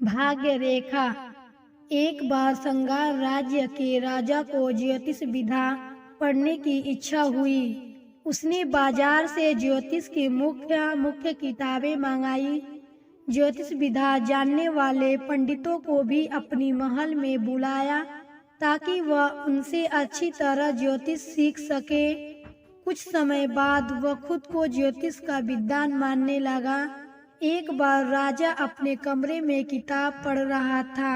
भाग्य रेखा। एक बार संगार राज्य के राजा को ज्योतिष विधा पढ़ने की इच्छा हुई। उसने बाजार से ज्योतिष की मुख्य किताबें मंगाई। ज्योतिष विधा जानने वाले पंडितों को भी अपनी महल में बुलाया ताकि वह उनसे अच्छी तरह ज्योतिष सीख सके। कुछ समय बाद वह खुद को ज्योतिष का विद्वान मानने लगा। एक बार राजा अपने कमरे में किताब पढ़ रहा था।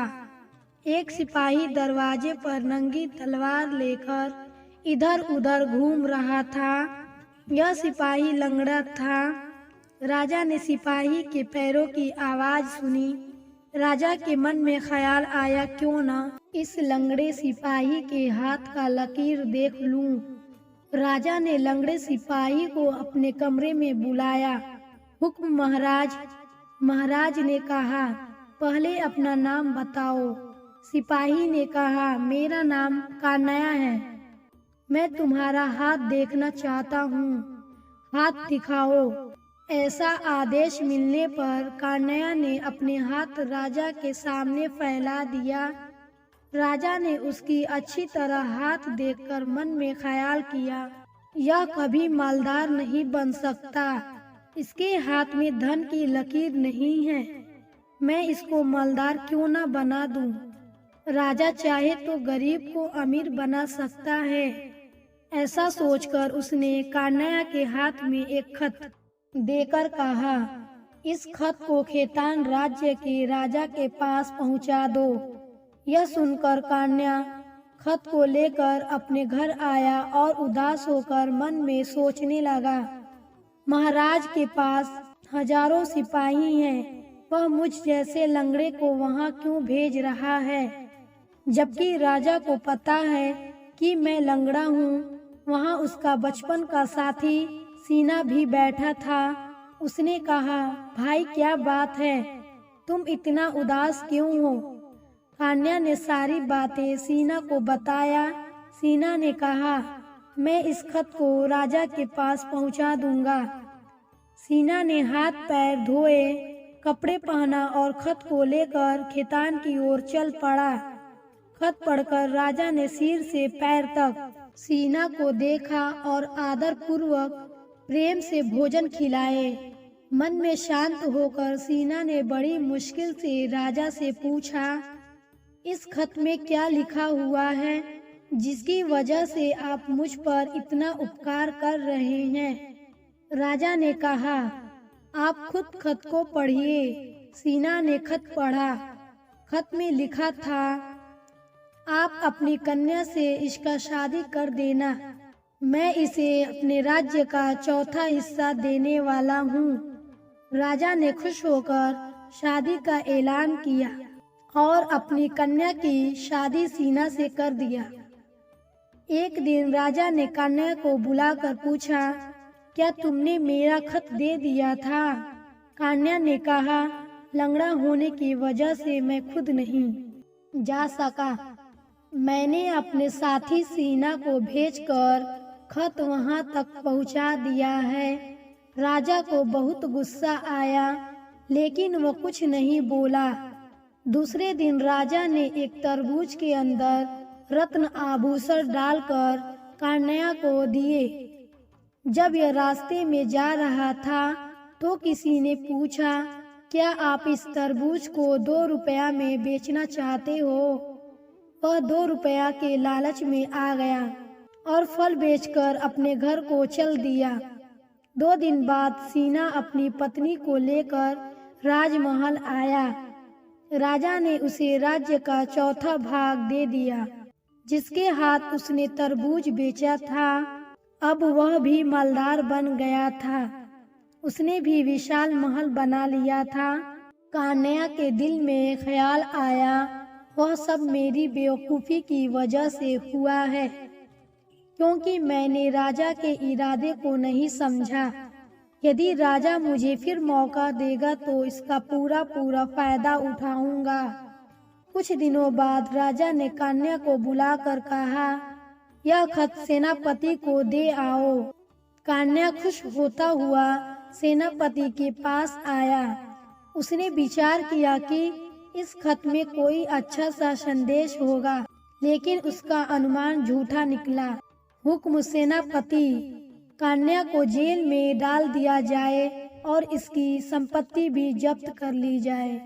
एक सिपाही दरवाजे पर नंगी तलवार लेकर इधर उधर घूम रहा था। यह सिपाही लंगड़ा था। राजा ने सिपाही के पैरों की आवाज सुनी। राजा के मन में ख्याल आया, क्यों न इस लंगड़े सिपाही के हाथ का लकीर देख लूं। राजा ने लंगड़े सिपाही को अपने कमरे में बुलाया। हुक्म महाराज। महाराज ने कहा, पहले अपना नाम बताओ। सिपाही ने कहा, मेरा नाम कान्या है। मैं तुम्हारा हाथ देखना चाहता हूँ। हाथ दिखाओ। ऐसा आदेश मिलने पर कान्या ने अपने हाथ राजा के सामने फैला दिया। राजा ने उसकी अच्छी तरह हाथ देखकर मन में ख्याल किया, यह कभी मालदार नहीं बन सकता। इसके हाथ में धन की लकीर नहीं है। मैं इसको मालदार क्यों न बना दूं। राजा चाहे तो गरीब को अमीर बना सकता है। ऐसा सोचकर उसने कान्या के हाथ में एक खत देकर कहा, इस खत को खेतान राज्य के राजा के पास पहुंचा दो। यह सुनकर कान्या खत को लेकर अपने घर आया और उदास होकर मन में सोचने लगा, महाराज के पास हजारों सिपाही हैं, वह मुझ जैसे लंगड़े को वहां क्यों भेज रहा है, जबकि राजा को पता है कि मैं लंगड़ा हूँ। वहां उसका बचपन का साथी सीना भी बैठा था। उसने कहा, भाई क्या बात है, तुम इतना उदास क्यों हो। कान्या ने सारी बातें सीना को बताया। सीना ने कहा, मैं इस खत को राजा के पास पहुंचा दूंगा। सीना ने हाथ पैर धोए, कपड़े पहना और खत को लेकर खेतान की ओर चल पड़ा। खत पढ़कर राजा ने सिर से पैर तक सीना को देखा और आदर पूर्वक प्रेम से भोजन खिलाए। मन में शांत होकर सीना ने बड़ी मुश्किल से राजा से पूछा, इस खत में क्या लिखा हुआ है जिसकी वजह से आप मुझ पर इतना उपकार कर रहे हैं। राजा ने कहा, आप खुद खत को पढ़िए। सीना ने खत पढ़ा। खत में लिखा था, आप अपनी कन्या से इसका शादी कर देना। मैं इसे अपने राज्य का चौथा हिस्सा देने वाला हूँ। राजा ने खुश होकर शादी का ऐलान किया और अपनी कन्या की शादी सीना से कर दिया। एक दिन राजा ने कन्या को बुलाकर पूछा, क्या तुमने मेरा खत दे दिया था। कन्या ने कहा, लंगड़ा होने की वजह से मैं खुद नहीं जा सका। मैंने अपने साथी सीना को भेजकर खत वहां तक पहुंचा दिया है। राजा को बहुत गुस्सा आया, लेकिन वह कुछ नहीं बोला। दूसरे दिन राजा ने एक तरबूज के अंदर रत्न आभूषण डालकर कन्या को दिए। जब यह रास्ते में जा रहा था तो किसी ने पूछा, क्या आप इस तरबूज को 2 रुपया में बेचना चाहते हो। वह 2 रुपया के लालच में आ गया और फल बेचकर अपने घर को चल दिया। 2 दिन बाद सीना अपनी पत्नी को लेकर राजमहल आया। राजा ने उसे राज्य का चौथा भाग दे दिया, जिसके हाथ उसने तरबूज बेचा था। अब वह भी मालदार बन गया था। उसने भी विशाल महल बना लिया था। कन्या के दिल में ख्याल आया, वह सब मेरी बेवकूफ़ी की वजह से हुआ है, क्योंकि मैंने राजा के इरादे को नहीं समझा। यदि राजा मुझे फिर मौका देगा तो इसका पूरा फायदा उठाऊंगा। कुछ दिनों बाद राजा ने कन्या को बुलाकर कहा, यह खत सेनापति को दे आओ। कन्या खुश होता हुआ सेनापति के पास आया। उसने विचार किया कि इस खत में कोई अच्छा सा संदेश होगा, लेकिन उसका अनुमान झूठा निकला। हुक्म सेनापति कन्या को जेल में डाल दिया जाए और इसकी संपत्ति भी जब्त कर ली जाए।